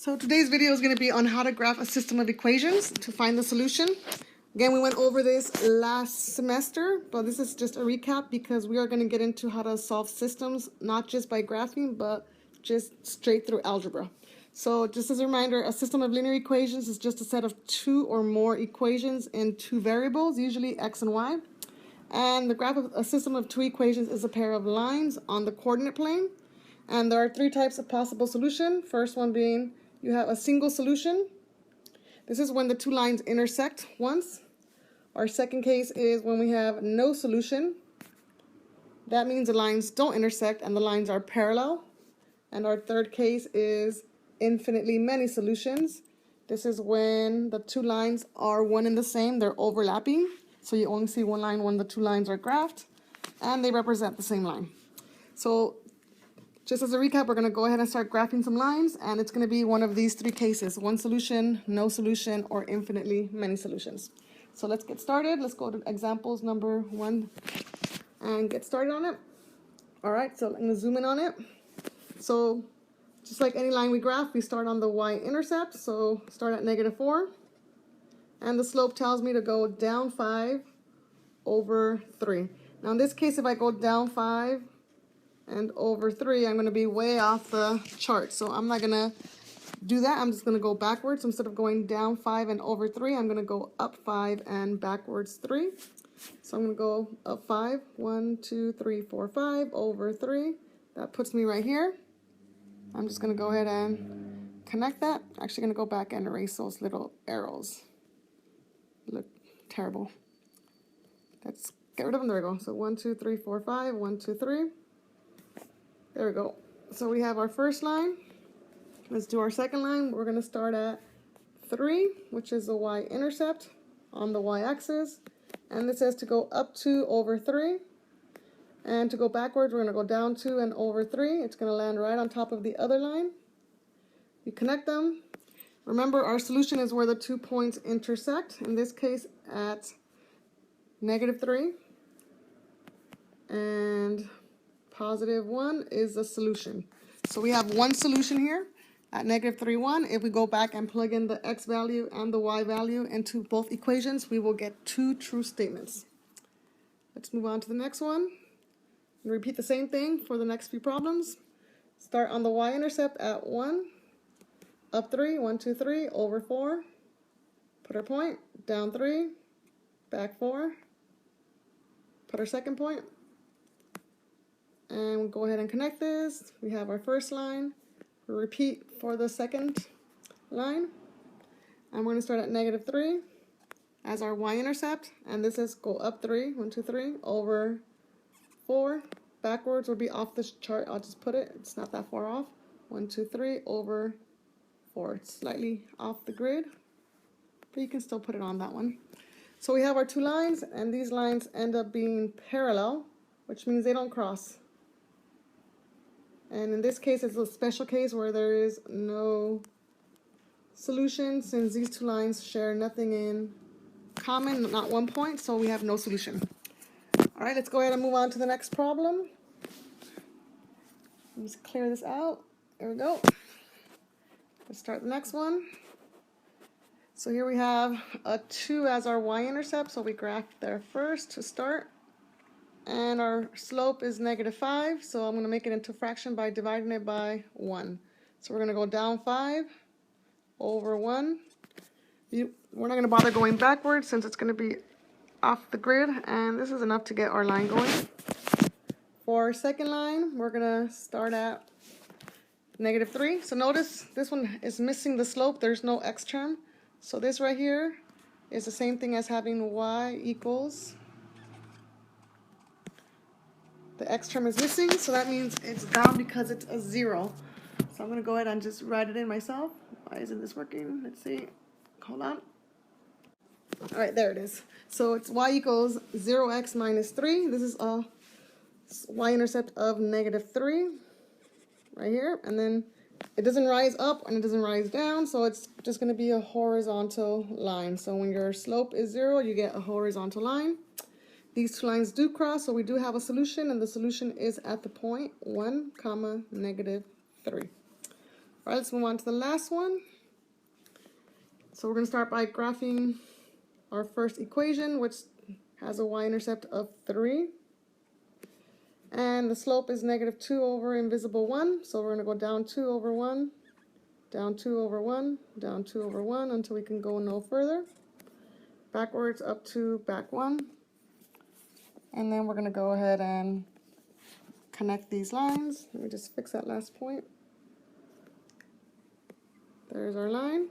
So today's video is going to be on how to graph a system of equations to find the solution. Again, we went over this last semester, but this is just a recap because we are going to get into how to solve systems, not just by graphing, but just straight through algebra. So just as a reminder, a system of linear equations is just a set of two or more equations in two variables, usually x and y. And the graph of a system of two equations is a pair of lines on the coordinate plane. And there are three types of possible solution. First one being you have a single solution. This is when the two lines intersect once. Our second case is when we have no solution. That means the lines don't intersect and the lines are parallel. And our third case is infinitely many solutions. This is when the two lines are one and the same, they're overlapping. So you only see one line when the two lines are graphed and they represent the same line. So just as a recap, we're going to go ahead and start graphing some lines, and it's going to be one of these three cases: one solution, no solution, or infinitely many solutions. So let's get started. Let's go to examples number 1 and get started on it. All right, so I'm going to zoom in on it. So just like any line we graph, we start on the y-intercept. So start at -4. And the slope tells me to go down 5 over 3. Now in this case, if I go down 5 and over 3, I'm going to be way off the chart. So I'm not going to do that. I'm just going to go backwards. So instead of going down 5 and over 3, I'm going to go up 5 and backwards 3. So I'm going to go up 5, 1, 2, 3, 4, 5, over 3. That puts me right here. I'm just going to go ahead and connect that. Actually going to go back and erase those little arrows. Look terrible. Let's get rid of them. There we go. So 1, 2, 3, 4, 5, 1, 2, 3. There we go. So we have our first line. Let's do our second line. We're going to start at 3, which is the y-intercept on the y-axis. And this says to go up 2 over 3. And to go backwards, we're going to go down 2 and over 3. It's going to land right on top of the other line. You connect them. Remember, our solution is where the 2 points intersect. In this case, at -3. And +1 is the solution. So we have one solution here at -3, 1. If we go back and plug in the x value and the y value into both equations, we will get 2 true statements. Let's move on to the next one. And repeat the same thing for the next few problems. Start on the y-intercept at 1, up 3, 1, 2, 3, over 4. Put our point, down 3, back 4. Put our second point. And we'll go ahead and connect this. We have our first line. We'll repeat for the second line. And we're going to start at -3 as our y-intercept. And this is go up 3, 1, 2, 3, over 4. Backwards will be off this chart. I'll just put it. It's not that far off. 1, 2, 3, over 4. It's slightly off the grid, but you can still put it on that one. So we have our two lines, and these lines end up being parallel, which means they don't cross. And in this case, it's a special case where there is no solution, since these two lines share nothing in common, not one point, so we have no solution. All right, let's go ahead and move on to the next problem. Let's clear this out. There we go. Let's start the next one. So here we have a 2 as our y-intercept, so we graph there first to start. And our slope is -5, so I'm going to make it into fraction by dividing it by 1. So we're going to go down 5 over 1. We're not going to bother going backwards since it's going to be off the grid, and this is enough to get our line going. For our second line, we're going to start at -3. So notice this one is missing the slope. There's no x term. So this right here is the same thing as having y equals. The x term is missing, so that means it's down because it's a 0. So I'm going to go ahead and just write it in myself. Why isn't this working? Let's see. Hold on. All right, there it is. So it's y equals 0x minus 3. This is a y-intercept of -3 right here. And then it doesn't rise up and it doesn't rise down, so it's just going to be a horizontal line. So when your slope is 0, you get a horizontal line. These two lines do cross, so we do have a solution, and the solution is at the point 1, -3. All right, let's move on to the last one. So we're going to start by graphing our first equation, which has a y-intercept of 3. And the slope is negative 2 over invisible 1. So we're going to go down 2 over 1, down 2 over 1, down 2 over 1 until we can go no further. Backwards up to back 1. And then we're going to go ahead and connect these lines. Let me just fix that last point. There's our line.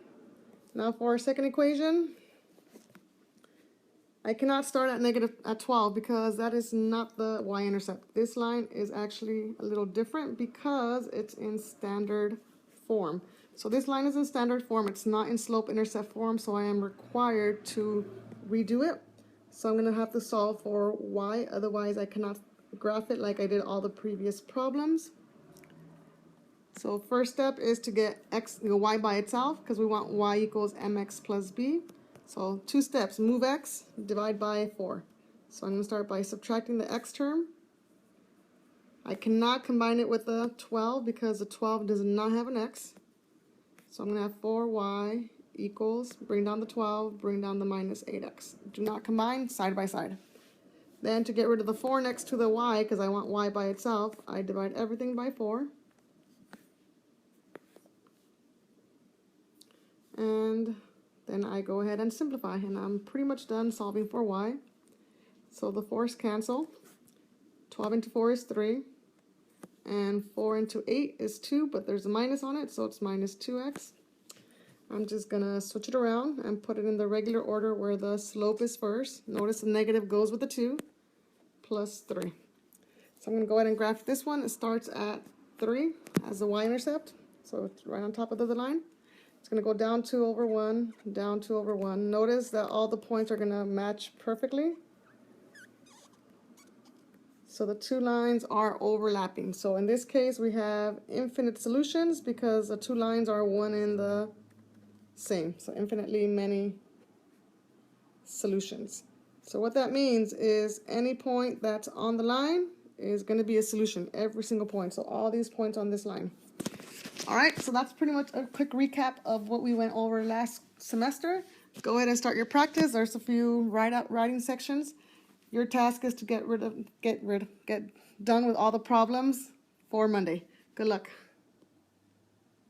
Now for our second equation, I cannot start at 12 because that is not the y-intercept. This line is actually a little different because it's in standard form. So this line is in standard form. It's not in slope-intercept form, so I am required to redo it. So I'm going to have to solve for y, otherwise I cannot graph it like I did all the previous problems. So first step is to get y by itself because we want y equals mx plus b. So 2 steps, move x, divide by 4. So I'm going to start by subtracting the x term. I cannot combine it with the 12 because the 12 does not have an x. So I'm going to have 4y equals, bring down the 12, bring down the minus 8x. Do not combine, side by side. Then to get rid of the 4 next to the y, because I want y by itself, I divide everything by 4. And then I go ahead and simplify, and I'm pretty much done solving for y. So the 4's cancel. 12 into 4 is 3. And 4 into 8 is 2, but there's a minus on it, so it's minus 2x. I'm just going to switch it around and put it in the regular order where the slope is first. Notice the negative goes with the 2, plus 3. So I'm going to go ahead and graph this one. It starts at 3 as the y-intercept, so it's right on top of the line. It's going to go down 2 over 1, down 2 over 1. Notice that all the points are going to match perfectly. So the 2 lines are overlapping. So in this case, we have infinite solutions because the 2 lines are one and the same. So infinitely many solutions. So what that means is any point that's on the line is going to be a solution, every single point. So all these points on this line. All right, so that's pretty much a quick recap of what we went over last semester. Go ahead and start your practice. There's a few writing sections. Your task is to get done with all the problems for Monday. Good luck.